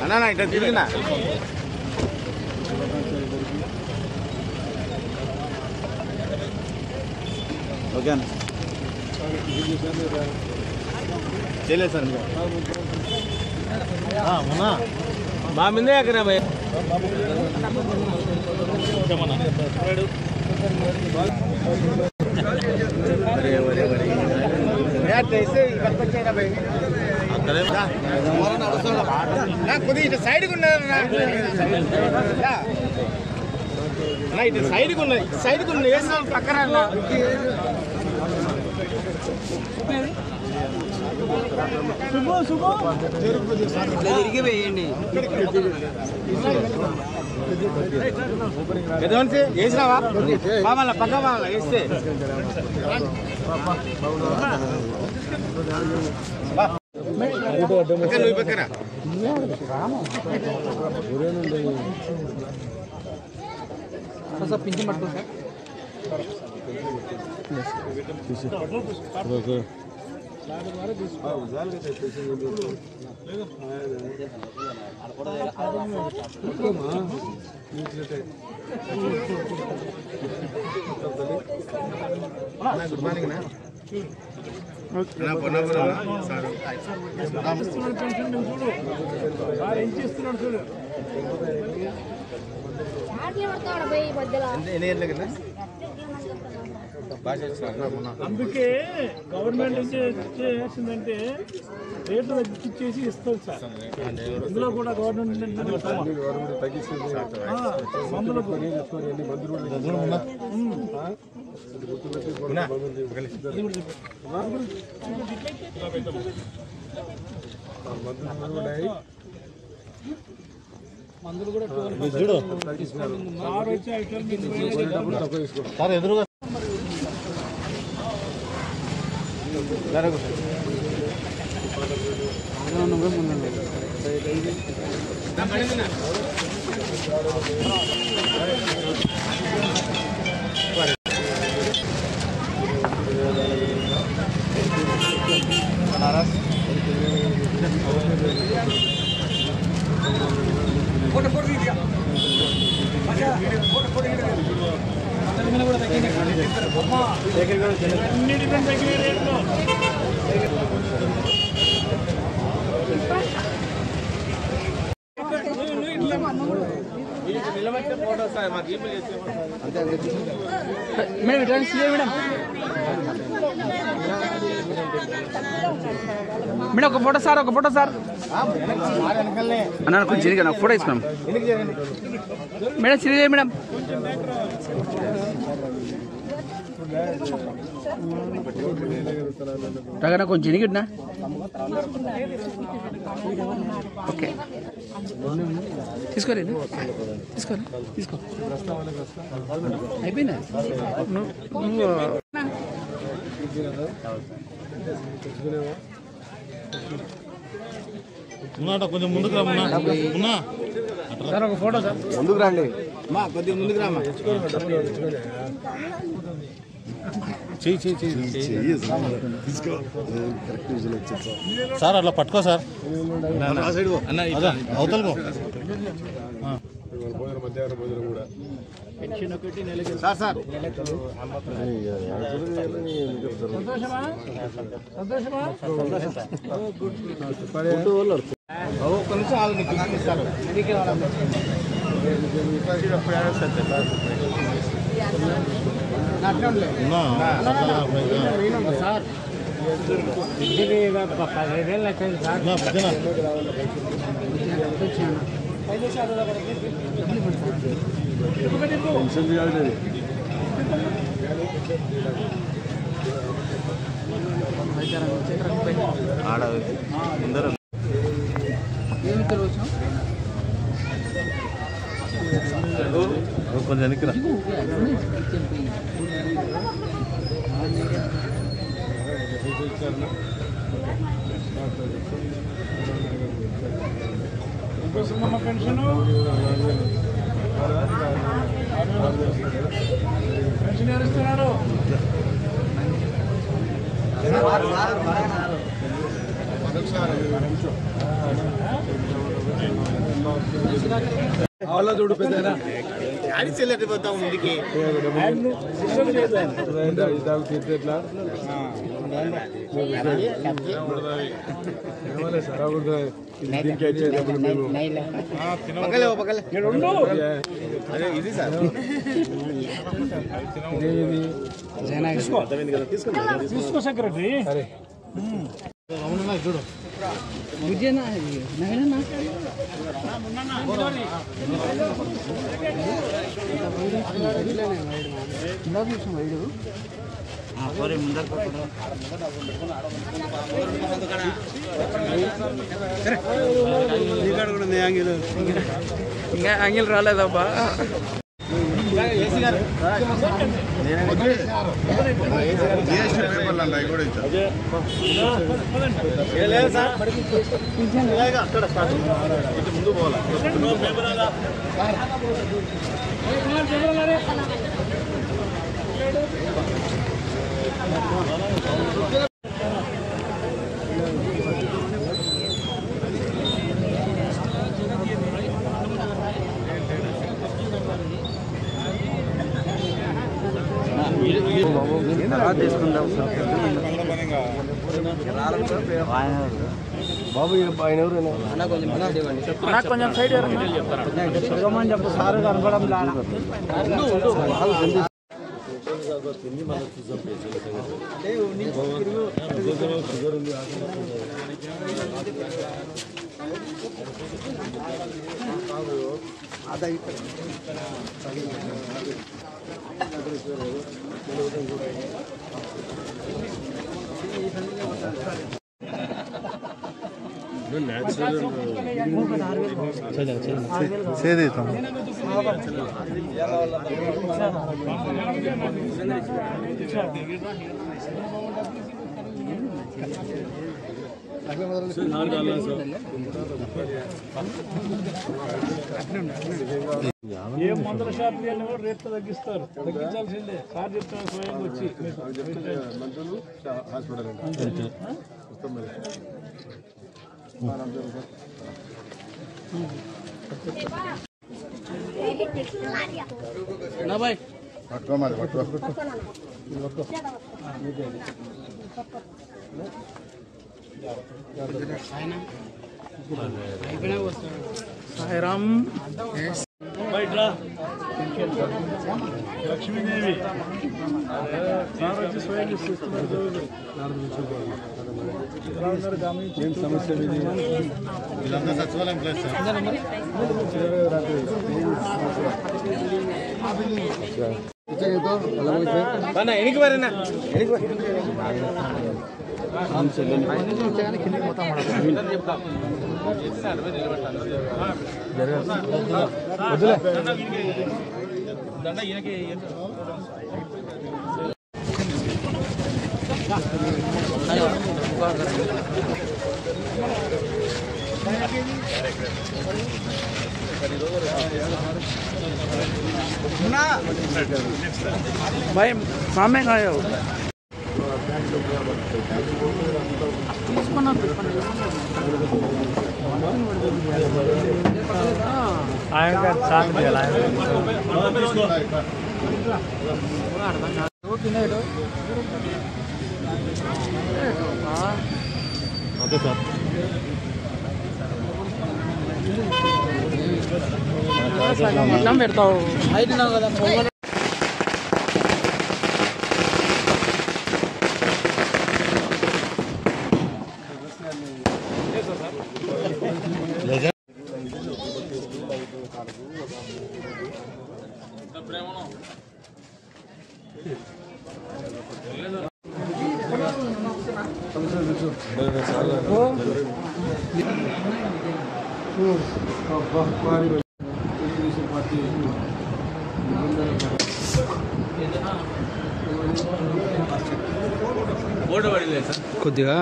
అన్నా ఇట్లా తిరిగినా ఓకే అన్న చేయలేదు సార్ మా మీదే ఎక్కడ భయ కొద్దిగా ఇటు సైడ్కి ఉన్నదన్నా ఇటు సైడ్కి ఉన్నది సైడ్కి ఉన్నది వేసిన పక్కన తిరిగి వేయండి వేసినావా మళ్ళా పక్క మళ్ళా వేస్తే నువ్వు పక్కన సార్ పింఛన్ పట్టుకో సార్ గుడ్ మార్నింగ్ అందుకే గవర్నమెంట్ చేసిందంటే రేట్లు తగ్గించేసి ఇస్తుంది సార్. ఇందులో కూడా గవర్నమెంట్ మందులు కూడా సార్ ఎదురుగా మేడం ఒక ఫోటో సార్ అన్న కొంచెం నాకు ఫోటో ఇస్తున్నాం మేడం శ్రీదేవి మేడం రగనా కొంచెం ఎనిగిడ్నా ఓకే తీసుకోలేదు తీసుకో అయిపోయిందా నువ్వు కొంచెం ముందుకు రా సార్ ఒక ఫోటో సార్ ముందుకు రండి మా కొద్దిగా ముందుకు రామా సార్ అట్లా పట్టుకో సార్ అవతలకు సార్ సార్ ఒక్క నిమిషం ఆగు ఇస్తారు సార్ కొంచెం వెనక్కిరా పెన్షన్ పెన్షన్ ఎవరు ఇస్తున్నారు? చూడు పెద్ద పోతా ముందుకి ఇది సార్ తీసుకో సెక్రటరీ చూడు ఇంకా యాంగిల్ రాలేదబ్బా. ముందు పోవాలి బాబు ఆయన నాకు కొంచెం సైడ్ చెప్పు సార్ కనపడం సేదీతం ఏ మందుల షాపులు వెళ్ళినా కూడా రేట్లు తగ్గిస్తారు. తగ్గించాల్సిందే. సార్ చెప్తున్నారు స్వయంగా వచ్చి మందులు హాస్పిటల్ పట్టుకో మరి సాయిరామ్ లక్ష్మీదేవి సార్ వచ్చి స్వయంగా చూస్తున్నారు. సమస్య వీళ్ళందరూ సచివాలయం ప్లేస్ ఎనికి వరనా भाई सामने खाए हो ఓకే సార్ అన్నం పెడతావు కొద్దిగా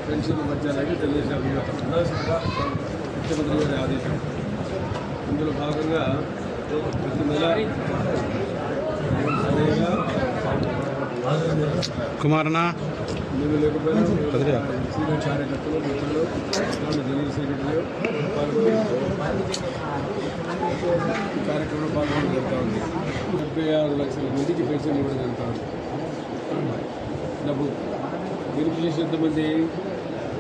పెన్షన్ మధ్యాహ్నానికి తెలియజేశారు. ముఖ్యమంత్రి గారి ఆదేశం. ఇందులో భాగంగా ప్రతి నెల అదేగా కుమారనా మేము లేకపోయినా సీనియర్ కార్యకర్తలు మిత్రులు జనరల్ సెక్రటరీ పాల్గొని ఈ కార్యక్రమంలో పాల్గొనడం జరుగుతూ ఉంది 36 లక్షల మందికి పెన్షన్ ఇవ్వడం జరుగుతూ ఉంది. డబ్బు బెనిఫిషరీస్ ఎంతమంది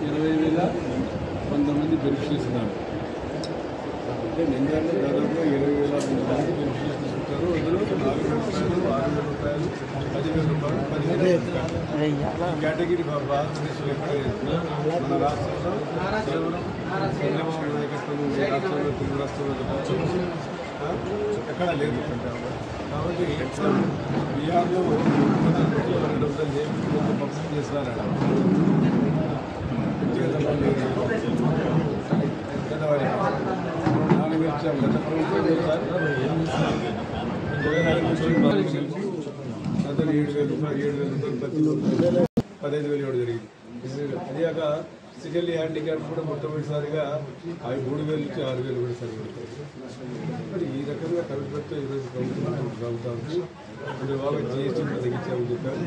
20,100 బెనిఫిషరీస్ ఉన్నారు. అంటే నిందాన్ని దాదాపుగా 20,000 మంది బెనిఫిషరీస్ తీసుకుంటారు. అందులో 4,000 రూపాయలు, 6,000 రూపాయలు, 10,000 రూపాయలు, 15,000 రూపాయలు ఈ కేటగిరీ భారతదేశంలో ఎక్కడ లేదు. మన రాష్ట్రంలో కేవలం చంద్రబాబు నాయకత్వం రాష్ట్రంలో తెలుగు రాష్ట్రంలో ఎక్కడా లేదు. కాబట్టి బీహార్లో పంపిణీ చేస్తున్నారు. పేదవారి 4,000 ఇచ్చాము. గత ప్రభుత్వం అతను 7,000 రూపాయలు ప్రతి 15,000 ఇవ్వడం జరిగింది. అదిగాక ఫిజికల్లీ హ్యాండిక్యాప్ కూడా మొట్టమొదటిసారిగా 3,000 నుంచి 6,000 కూడా సరిపడతాయి. మరి ఈ రకంగా కమిట్మెంట్తో ఈరోజు ప్రభుత్వం సాగుతూ ఉంది. అందులో బాగా జిఎస్టీ కూడా తగ్గించామని చెప్పారు.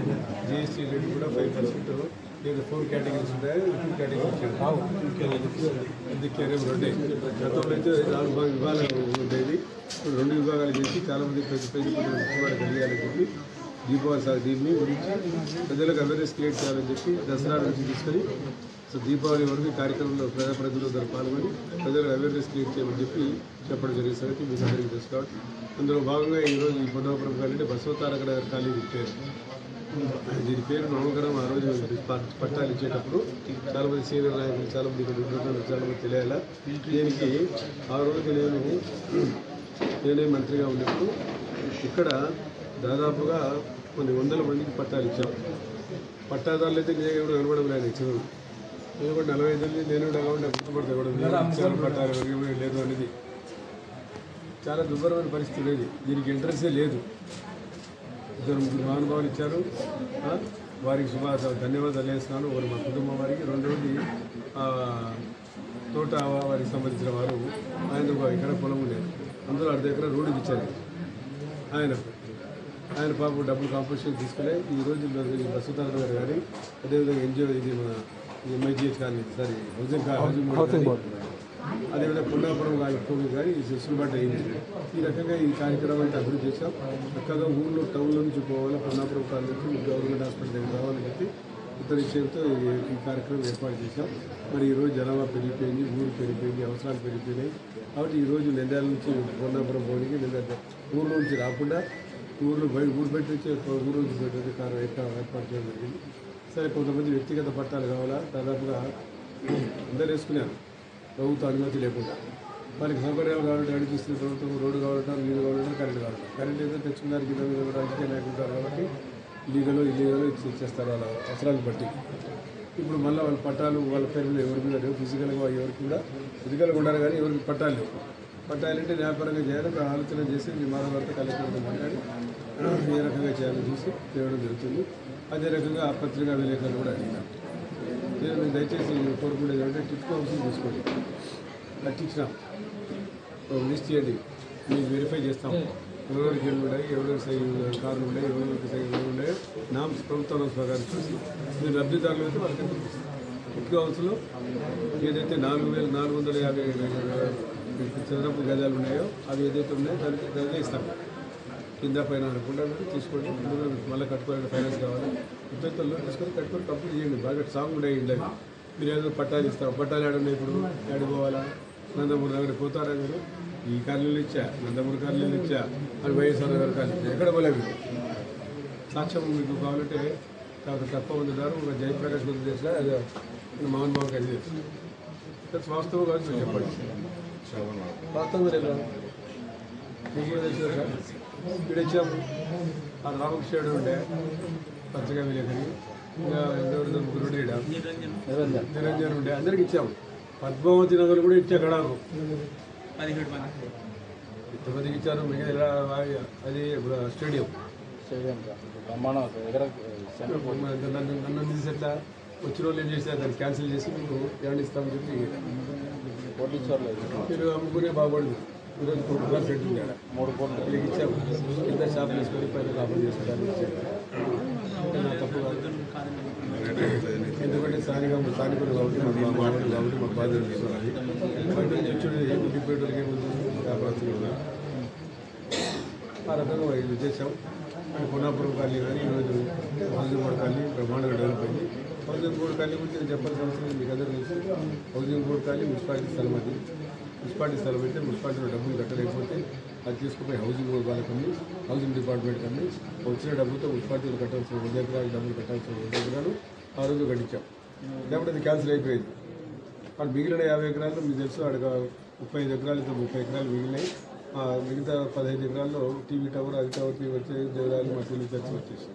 జిఎస్టీ రేట్ కూడా 5% లేదా 4 కేటగిరీస్ ఉంటాయి. 2 కేటగిరీస్ కేరం 2 గతంలో అయితే 4 విభాగాలు ఉండేది. 2 విభాగాలు చేసి చాలామంది పెద్ద కలిగాలని చెప్పి దీపావళి దీన్ని గురించి ప్రజలకు అవేర్నెస్ క్రియేట్ చేయాలని చెప్పి దసరా నుంచి తీసుకొని సో దీపావళి వరకు ఈ కార్యక్రమంలో ప్రజాప్రతినిధులు పాల్గొని ప్రజలకు అవేర్నెస్ క్రియేట్ చేయమని చెప్పి చెప్పడం జరిగిన సంగతి మీకు అందరికీ తెలుసు. కాబట్టి అందులో భాగంగా ఈరోజు ఈ పొన్నవపురం కాలనీ బసవతారకడ కాలనీ పేరు దీని పేరు నామకరణం ఆ రోజు పట్టాలు ఇచ్చేటప్పుడు చాలామంది సీనియర్ నాయకులు చాలామంది ఇక్కడ ఉంటున్నారు, చాలామంది తెలియాలా. దీనికి ఆ రోజు నేనే మంత్రిగా ఉన్నప్పుడు ఇక్కడ దాదాపుగా కొన్ని 100 మందికి పట్టాలు ఇచ్చాం. పట్టాదారులు అయితే నేను కూడా కనబడం లేదు. ఇచ్చాను నేను కూడా 45 నేను కూడా గుర్తుపడతా కూడా పట్టాలు లేదు అనేది చాలా దుర్భరమైన పరిస్థితి లేదు. దీనికి ఇంట్రెస్టే లేదు. 2 మహానుభావులు ఇచ్చారు. వారికి ధన్యవాదాలు వేస్తున్నాను. ఒకరు మా కుటుంబం వారికి, రెండవది తోట వారికి సంబంధించిన వారు ఆయన ఇక్కడ పొలం లేదు, అందులో 1/2 ఎకరా రోడ్డుకి ఇచ్చారు. ఆయన పాపం డబ్బులు కాంపోజిషన్ తీసుకునే ఈరోజు బసవతారక గారు కానీ అదేవిధంగా ఎన్జిఓ ఇది మన ఎంఐజిహెచ్ కానీ సారీ హౌసింగ్ అదేవిధంగా పుండాపురం కానీ కానీ సులుబాటు అయింది. ఈ రకంగా ఈ కార్యక్రమాన్ని అభివృద్ధి చేశాం. చక్కగా ఊళ్ళో టౌన్లో నుంచి పోవాలి, పుండాపురం కాలేజ్ నుంచి గవర్నమెంట్ హాస్పిటల్ దగ్గర రావాలని చెప్పి ఇతర విషయంతో ఈ కార్యక్రమం ఏర్పాటు చేశాం. మరి ఈరోజు జనాభా పెరిగిపోయింది, ఊరు పెరిగిపోయింది, అవసరాలు పెరిగిపోయినాయి. కాబట్టి ఈరోజు నంద్యాల నుంచి పుండాపురం పోవడానికి ఊళ్ళో నుంచి రాకుండా ఊరు బయట నుంచి ఊరు నుంచి బయట కారు ఏర్పాటు చేయడం జరిగింది. సరే కొంతమంది వ్యక్తిగత పట్టాలు కావాలా, దాదాపుగా అందరూ వేసుకున్నారు ప్రభుత్వ అనుమతి లేకుండా. వారికి సౌకర్యాలు కావాలంటే అడిగిస్తుంది ప్రభుత్వం. రోడ్డు కావాలంటారు, నీళ్ళు కావాలంటారు, కరెంట్ కావాలంటారు. కరెంట్ ఏదో తెచ్చుకున్నారు కింద మీద రాజకీయ నాయకులు ఉంటారు కాబట్టి లీగలో ఇల్లీగలో ఇచ్చేస్తారు వాళ్ళ అవసరాలను బట్టి. ఇప్పుడు మళ్ళీ వాళ్ళ పట్టాలు వాళ్ళ పేరు మీద ఎవరి మీద లేవు. ఫిజికల్గా ఉండాలి కానీ ఎవరికి పట్టాలు లేవు. పట్టాలంటే న్యాయపరంగా చేయాలి. ఆలోచన చేసి నిర్మాణవర్త కలెక్టర్తో మాట్లాడి ఏ రకంగా చేయాలని చూసి చేయడం జరుగుతుంది. అదే రకంగా పత్రికా విలేకరులు కూడా అడిగినాం. నేను దయచేసి కోరుకునేది ఏమంటే టిప్ హౌసింగ్ తీసుకోండి, కట్టించినాం, లిస్ట్ చేయండి, మీకు వెరిఫై చేస్తాం. ఎవరెవరికి ఇళ్ళు ఉన్నాయి, ఎవరెవరి కార్లు ఉన్నాయి, ఎవరెవరికి సైకిళ్ళు ఉన్నాయి, నామ్స్ ప్రభుత్వ నామ్స్ ప్రకారం చూసి మీరు లబ్ధిదారులు అయితే వాళ్ళకి టిప్ హౌస్లో ఏదైతే 4,450 చదరపు గజాలు ఉన్నాయో అవి ఏదైతే ఉన్నాయో దానికి ఇస్తాం. కింద పైన అనుకుంటా తీసుకోండి. మళ్ళీ కట్టుకోవాలంటే ఫైనాన్స్ కావాలి, ఉద్యోగుల్లో తీసుకొని కట్టుకొని కంప్లీట్ చేయండి. బాగా సాంగ్ ఉండే ఇండవి మీరు ఏదో పట్టాలు ఇస్తాం. పట్టాలు ఏడున్నాయి ఇప్పుడు ఏడిపోవాలా? నందమూరి దగ్గర పోతారా మీరు? ఈ కాలనీలు ఇచ్చా, నందమూరి కాలనీలు ఇచ్చా, అది వైఎస్ఆర్ గారి కాలనీ ఎక్కడ పోలేవు. సాక్ష్యం మీకు కావాలంటే కాదు తక్కువ ఉన్నారు. ఒక జయప్రకాష్ గురించి చేసిన అది మోహన్ బాబుకి అది వాస్తవం కాదు మీరు చెప్పండి. వాస్తవం లేదు మీకేం తెలుసు సార్? ఇక్కడ ఇచ్చాము. ఆ రామకృష్ణుడు ఉండే పత్రికా విలేకరి, ఇంకా ముగ్గురు నిరంజన్ ఉండే, అందరికి ఇచ్చాము. పద్మావతి నగర్ కూడా ఇచ్చా కడాకు 17 మందికి ఇచ్చారు. మిగతా అది స్టేడియం నన్ను తీసి ఎట్లా వచ్చిన వాళ్ళు ఏం చేశారు, దాన్ని క్యాన్సిల్ చేసి మీకు ఏమన్నా ఇస్తామని చెప్పి మీరు అమ్ముకునే బాగుపడదు. ఈరోజు 1 కోటి రూపాయలు సెట్ ఉంది. 3 కోట్లు ఇచ్చాము. కింద షాప్ తీసుకొని పైన లాభం చేసుకోవడానికి ఇచ్చాము. నా తప్పు కాదు. ఎందుకంటే స్థానికులు కాబట్టి మాకు బాధ్యత తీసుకోవాలి. బయట నుంచి వచ్చి డిపెండర్కి ఏముంది వ్యాపారస్తులు ఉన్నారు. ఆ రకంగా ఇది చేసాం. అండ్ కొన్నాపురం కాలనీ కానీ ఈరోజు హౌసింగ్ బోర్డు కాలనీ బ్రహ్మాండంగా డెవలప్ అయింది. హౌసింగ్ బోర్డు కాలనీ గురించి నేను చెప్పాల్సిన అవసరం లేదు. మీకు అందరూ తెలుసు. హౌసింగ్ బోర్డు కాలనీ మున్సిపాలిటీ స్థలం అది. మున్సిపాలిటీ స్థలం అయితే మున్సిపాలిటీలో డబ్బులు కట్టలేకపోతే అది తీసుకుపోయి హౌసింగ్ బోర్డు వాళ్ళకి హౌసింగ్ డిపార్ట్మెంట్ కన్నా వచ్చిన డబ్బులతో మున్సిపాలిటీలు కట్టాల్సిన 100 ఎకరాలు డబ్బులు కట్టాల్సిన 100 ఎకరాలు ఆ రోజు కట్టించాం. లేకపోతే అది క్యాన్సిల్ అయిపోయింది. అక్కడ మిగిలిన 50 ఎకరాలు మీకు తెలుసు. అక్కడ 35 ఎకరాలు ఇంకా 30 ఎకరాలు మిగిలినాయి. మిగతా 15 ఎకరాల్లో టీవీ టవర్ అది టవర్కి వచ్చే దేవాలయాలు మసీదులు చర్చి వచ్చేసి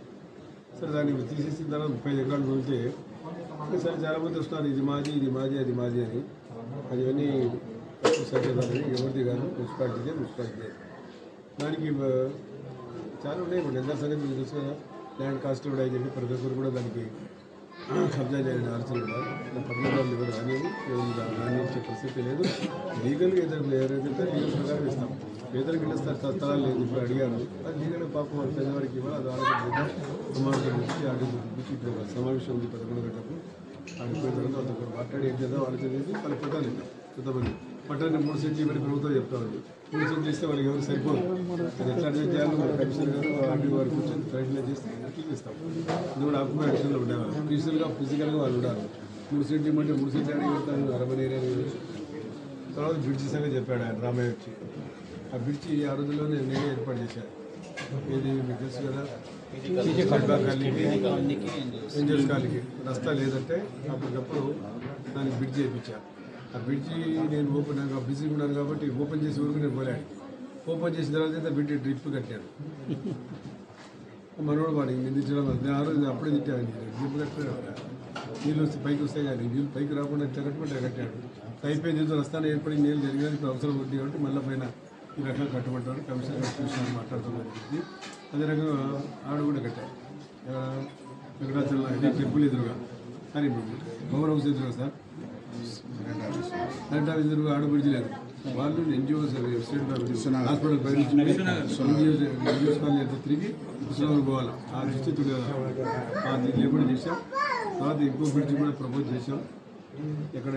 సరే దాన్ని తీసేసిన తర్వాత 35 ఎకరాలు మిగిలితే సరే చాలామంది వస్తున్నారు ఇది మాది అది మాది అని. అది అన్నీ సరిచేదాన్ని ఎవరిది కాదు మున్సిపాలిటీదే. దానికి చాలా ఉన్నాయి. ఇప్పుడు ఎంత సంగతి మీకు తెలుసు కదా. ల్యాండ్ కాస్ట్ కూడా అని చెప్పి ప్రతి ఒక్కరు కూడా దానికి కబ్జా చేయాలని ఆలోచన కూడా పట్టణాలు ఎవరు రాని ఇచ్చే పరిస్థితి లేదు. లీగల్గా ఎవరైతే లీగల్ ప్రకారం ఇస్తాం. పేదలకు ఇళ్ళ స్థలాలు లేదు ఇప్పుడు అడిగారు. అది లీగల్గా పాపం అది పేదవారికి ఇవ్వాలి. అది ఆలోచన సమావేశం నుంచి ఆడిపించి ఇప్పుడు సమావేశం ఉంది 11 గంటలకు. ఆడిపోయిన తర్వాత వాళ్ళతో మాట్లాడి ఏం చేద్దాం ఆలోచన చేసి వాళ్ళ పట్టాలి కొంతమంది పట్టాన్ని 3 సెంట్లు ఇవ్వని ప్రభుత్వం చెప్తా ఉంది. 3 సెంట్లు ఇస్తే వాళ్ళకి ఎవరు సరిపోదు. అది ఎట్లా అడ్జస్ట్ చేయాలో కమిషనర్ గారు ఆర్డీ వారు కూర్చొని ప్రయత్నం చేస్తే అట్లా ఇస్తాం. ఇది కూడా ఆకుపై అడిషన్లో ఉండేవాళ్ళు ఫిజికల్గా వాళ్ళు ఉండాలి. 3 సెంట్లు ఇవ్వమంటే 3 సెంట్లు అడిగి వెళ్తాను అరబన్ ఏరియా. తర్వాత బ్రిడ్జి సంగతి చెప్పాడు ఆయన రామయ్య వచ్చి. ఆ బ్రిడ్జి ఆ రోజుల్లోనే నేనే ఏర్పాటు చేశాను. ఇది మీకు తెలుసు కదా. ఏంజల్స్ కాలికి రస్తా లేదంటే అప్పటికప్పుడు దానికి బ్రిడ్జి వేయించాను. ఆ బ్రిడ్జి నేను బిజీగా ఉన్నాను కాబట్టి ఓపెన్ చేసే వరకు నేను పోలేడు. ఓపెన్ చేసిన తర్వాత బ్రిడ్జి డ్రిప్ కట్టాడు. మనోడు వాడికి నిందించడం ఆ రోజు అప్పుడే తిట్టాను. డ్రిప్ కట్టాడు. నీళ్ళు వస్తే పైకి వస్తాయి కానీ నీళ్ళు పైకి రాకుండా ఎట్లా కట్టమంటే కట్టాడు. అయిపోయింది ఏదో రస్తానే ఏర్పడి నీళ్ళు జరిగినది ఇప్పుడు అవసరం ఉంది కాబట్టి మళ్ళీ పైన ఈ రకంగా కట్టమంటారు. కమిషనర్ గారు చూసి మాట్లాడుతున్నారు. అదే రకంగా ఆడు కూడా కట్టారు. వెంకటాచలం ఇది టెంపుల్ ఎదురుగా కానీ పవర్ హౌస్ ఎదురుగా సార్ కరెంట్ ఆఫీస్ ఎదురుగా ఆడ బ్రిడ్జి లేదు. వాళ్ళు ఎన్జిఓస్ స్టేట్ హాస్పిటల్ బయట ఎన్జిఓస్ కాలనీ ఎంత తిరిగి కృష్ణాలు పోవాలి. ఆ దృష్టి ఆ దీన్ని కూడా చేసాం. తర్వాత ఇంకో బ్రిడ్జి కూడా ప్రపోజ్ చేసాం. ఎక్కడ